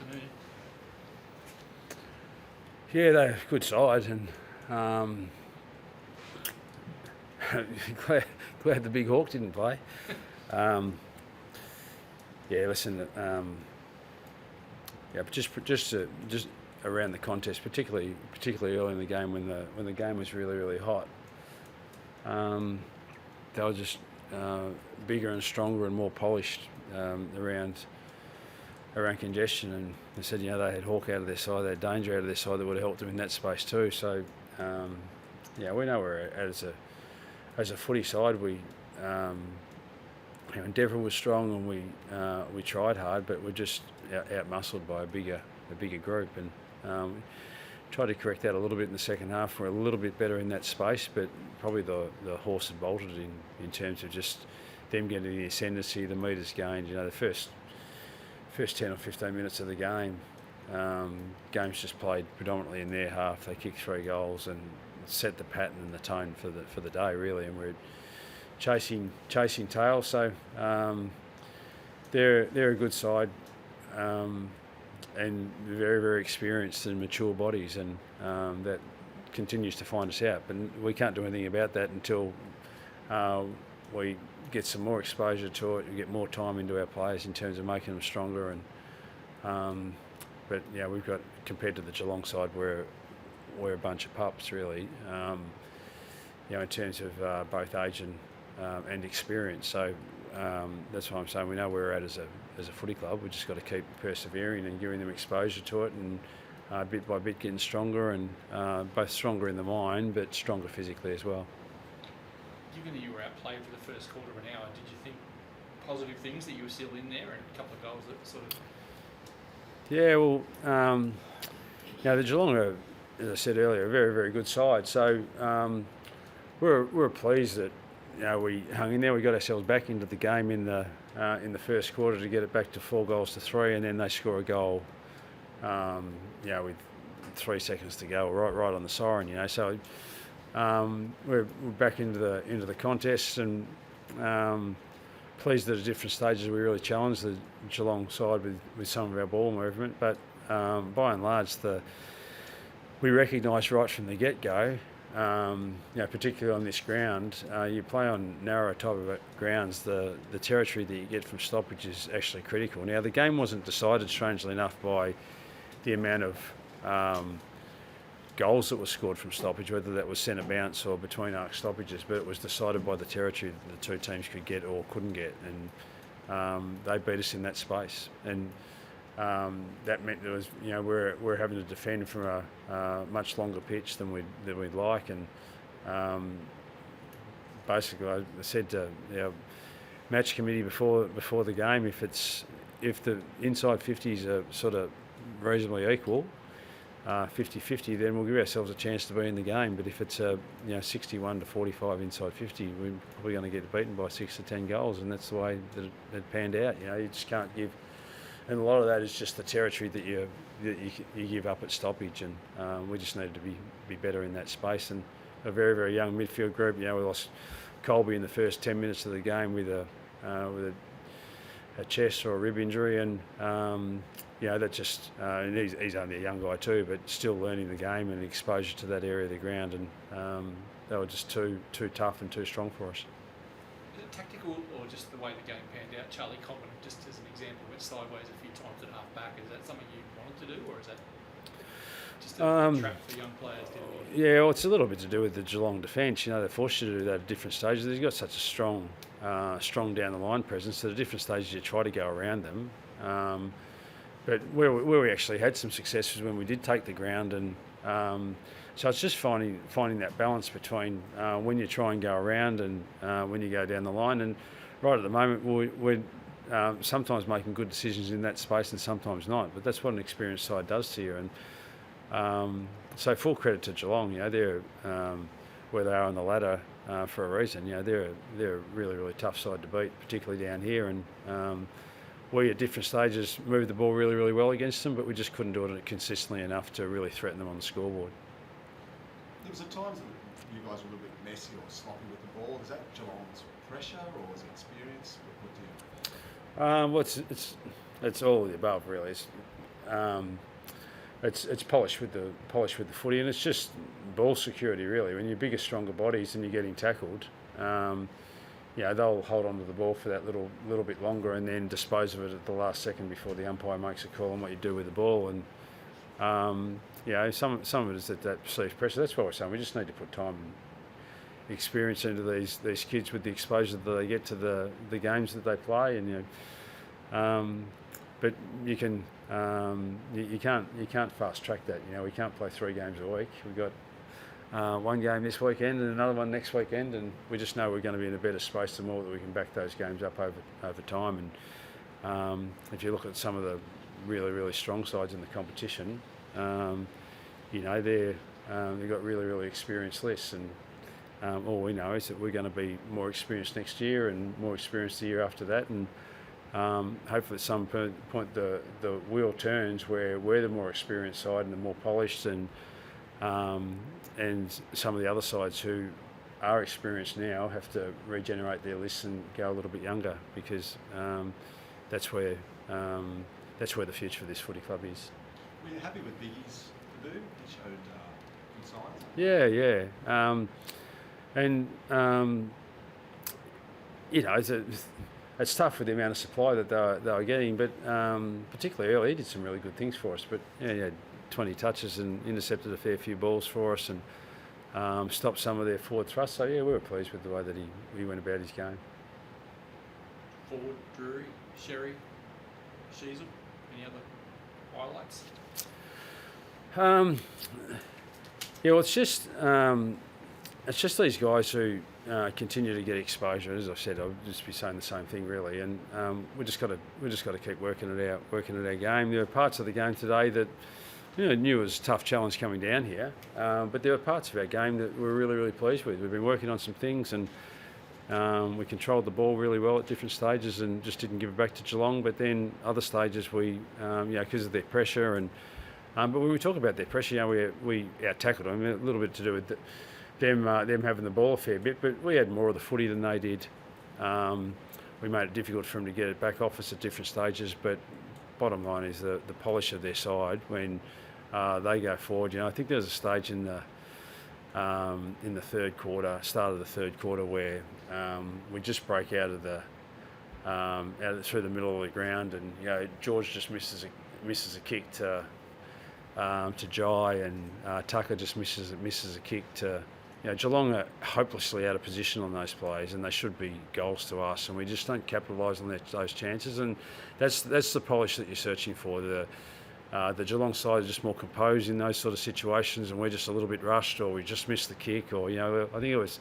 afternoon? Yeah, they're a good side, and glad the big hawk didn't play. Yeah, listen, but just around the contest, particularly early in the game when the game was really hot, they were just bigger and stronger and more polished around congestion, and they said, they had hawk out of their side, they had danger out of their side that would have helped them in that space too. So we know we're as a footy side, we endeavour was strong, and we tried hard, but we're just out muscled by a bigger group, and tried to correct that a little bit in the second half. We're a little bit better in that space, but probably the horse had bolted in terms of just them getting the ascendancy, the metres gained. The first 10 or 15 minutes of the game, game's just played predominantly in their half. They kicked 3 goals and set the pattern and the tone for the day really, and we're chasing tail. So they're a good side, and very, very experienced and mature bodies, and that continues to find us out. But we can't do anything about that until we get some more exposure to it, we get more time into our players in terms of making them stronger. And but we've got, compared to the Geelong side, we're a bunch of pups really, in terms of both age and experience. So that's why I'm saying we know where we're at as a footy club. We've just got to keep persevering and giving them exposure to it, and bit by bit getting stronger, and both stronger in the mind but stronger physically as well. Given that you were outplayed for the first quarter of an hour, did you think positive things that you were still in there and a couple of goals that sort of... Yeah, well, the Geelong are, as I said earlier, a very, very good side. So we're pleased that we hung in there. We got ourselves back into the game in the first quarter to get it back to 4 goals to 3, and then they score a goal, with 3 seconds to go, right on the siren. So we're back into the contest, and pleased that at different stages we really challenged the Geelong side with some of our ball movement. But by and large, we recognised right from the get-go, particularly on this ground, you play on narrow type of grounds, the territory that you get from stoppage is actually critical. Now, the game wasn't decided, strangely enough, by the amount of goals that were scored from stoppage, whether that was centre bounce or between arc stoppages, but it was decided by the territory that the two teams could get or couldn't get, and they beat us in that space. And that meant there was, we're having to defend from a much longer pitch than we'd like, and basically I said to our match committee before the game, if the inside 50s are sort of reasonably equal, 50-50, then we'll give ourselves a chance to be in the game. But if it's 61 to 45 inside 50, we're probably going to get beaten by 6 to 10 goals, and that's the way that it panned out. You just can't give. And a lot of that is just the territory that you give up at stoppage, and we just needed to be better in that space. And a very, very young midfield group. We lost Colby in the first 10 minutes of the game with a chest or a rib injury, and that just and he's only a young guy too, but still learning the game and exposure to that area of the ground, and they were just too tough and too strong for us. Is it tactical or just the way the game panned out? Charlie Common, just as an example, went sideways a few times at half back. Is that something you wanted to do, or is that just a trap for young players? Yeah, well, it's a little bit to do with the Geelong defence. They forced you to do that at different stages. They've got such a strong down the line presence that at different stages you try to go around them. But where we actually had some success was when we did take the ground, and so it's just finding that balance between when you try and go around and when you go down the line. And right at the moment, we're sometimes making good decisions in that space and sometimes not. But that's what an experienced side does to you. And so full credit to Geelong. They're where they are on the ladder for a reason. They're a really, really tough side to beat, particularly down here. And we at different stages moved the ball really, really well against them, but we just couldn't do it consistently enough to really threaten them on the scoreboard. There was at times that you guys were a little bit messy or sloppy with the ball. Is that Geelong's pressure or is it experience? What do you... Well, it's all of the above, really. it's polished with the footy, and it's just ball security really. When you're bigger, stronger bodies and you're getting tackled, they'll hold on to the ball for that little bit longer and then dispose of it at the last second before the umpire makes a call on what you do with the ball. And some of it is that perceived pressure. That's why we're saying we just need to put time and experience into these kids with the exposure that they get to the games that they play. And but you can you can't fast track that. We can't play 3 games a week. We've got one game this weekend and another one next weekend, and we just know we're going to be in a better space the more that we can back those games up over time. And if you look at some of the really, really strong sides in the competition, they've got really, really experienced lists, and all we know is that we're going to be more experienced next year and more experienced the year after that, and hopefully at some point the wheel turns where we're the more experienced side and the more polished, and some of the other sides who are experienced now have to regenerate their lists and go a little bit younger, because that's where the future for this footy club is. Were you happy with Biggie's debut? He showed good signs. It's tough with the amount of supply that they were getting, but particularly early, he did some really good things for us. But he had 20 touches and intercepted a fair few balls for us, and stopped some of their forward thrust. So we were pleased with the way that he went about his game. Forward, Drury, Sherry, Sheasel, any other highlights? It's just these guys who continue to get exposure. As I said, I'll just be saying the same thing really, and we just got to keep working at our game. There are parts of the game today that knew it was a tough challenge coming down here, but there were parts of our game that we're really, really pleased with. We've been working on some things, and we controlled the ball really well at different stages and just didn't give it back to Geelong. But then other stages we, because of their pressure, and but when we talk about their pressure, we out-tackled them. A little bit to do with them having the ball a fair bit, but we had more of the footy than they did. We made it difficult for them to get it back off us at different stages, but bottom line is the polish of their side when they go forward. I think there was a stage in the third quarter, start of the third quarter, where we just break out of through the middle of the ground, and George just misses a kick to Jai, and Tucker just misses a kick to. Geelong are hopelessly out of position on those plays, and they should be goals to us, and we just don't capitalise on those chances, and that's the polish that you're searching for. The Geelong side is just more composed in those sort of situations, and we're just a little bit rushed, or we just missed the kick, or I think it was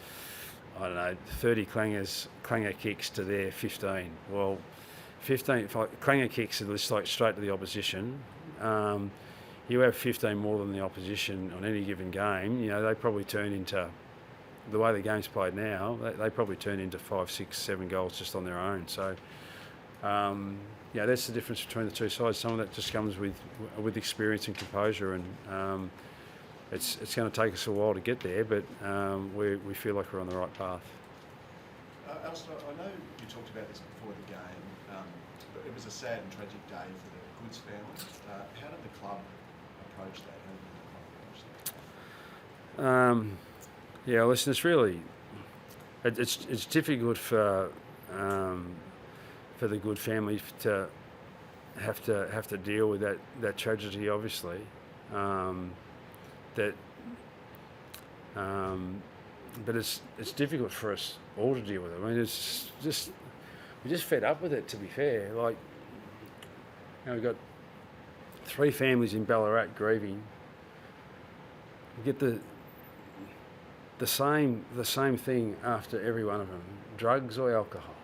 30 clanger kicks to their 15. Well, 15 clanger kicks are just like straight to the opposition. You have 15 more than the opposition on any given game, they probably turn into, the way the game's played now, they probably turn into 5, 6, 7 goals just on their own. So, that's the difference between the two sides. Some of that just comes with experience and composure, and it's going to take us a while to get there, but we feel like we're on the right path. Alastair, I know you talked about this before the game, but it was a sad and tragic day for the Goods family. How did the club approach that? Listen, it's really it's difficult for the Good family to have to deal with that tragedy, obviously. But it's difficult for us all to deal with it. I mean, it's just we're just fed up with it. To be fair, we've got 3 families in Ballarat grieving. We get the same thing after every one of them: drugs or alcohol.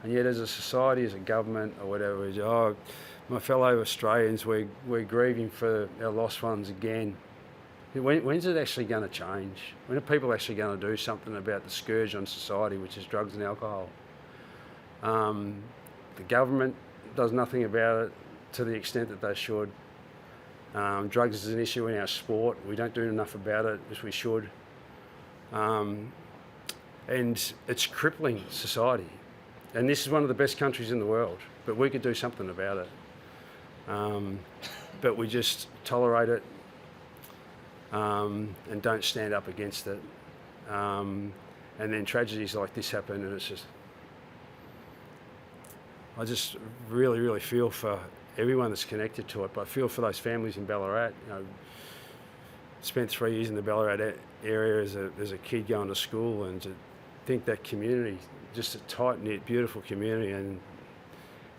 And yet, as a society, as a government, or whatever, my fellow Australians, we're grieving for our lost ones again. When's it actually going to change? When are people actually going to do something about the scourge on society, which is drugs and alcohol? The government does nothing about it to the extent that they should. Drugs is an issue in our sport. We don't do enough about it as we should. And it's crippling society. And this is one of the best countries in the world, but we could do something about it. but we just tolerate it and don't stand up against it. And then tragedies like this happen, and it's just, I just really, really feel for everyone that's connected to it, but I feel for those families in Ballarat. Spent 3 years in the Ballarat area as a kid going to school, and to think that community, just a tight-knit, beautiful community, and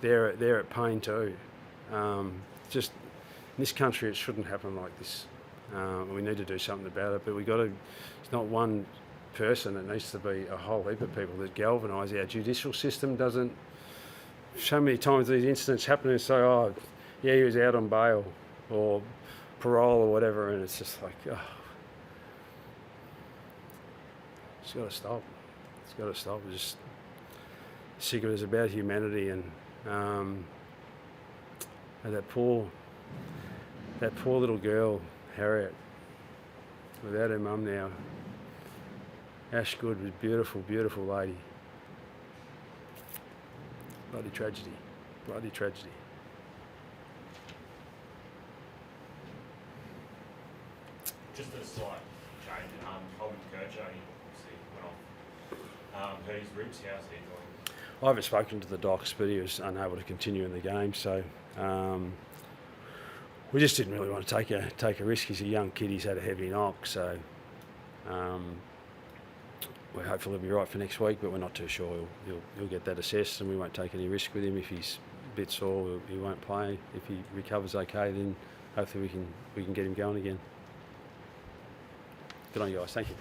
they're at pain too. Just in this country, it shouldn't happen like this. We need to do something about it, but it's not one person, it needs to be a whole heap of people that galvanise. Our judicial system doesn't. So many times these incidents happen and say, oh, yeah, he was out on bail or parole or whatever, and it's just like, oh, it's got to stop. It's got to stop. We're just sick of it. It's about humanity, and that poor little girl, Harriet, without her mum now. Ash Good was a beautiful, beautiful lady. Bloody tragedy. Bloody tragedy. Just a slight change. Holden Kircho, he obviously went off. Hurt his ribs. How's he going? I haven't spoken to the docs, but he was unable to continue in the game, so we just didn't really want to take a risk. He's a young kid. He's had a heavy knock, so we're hopeful he'll be right for next week, but we're not too sure. He'll get that assessed, and we won't take any risk with him. If he's a bit sore, he won't play. If he recovers okay, then hopefully we can get him going again. Good on you guys. Thank you.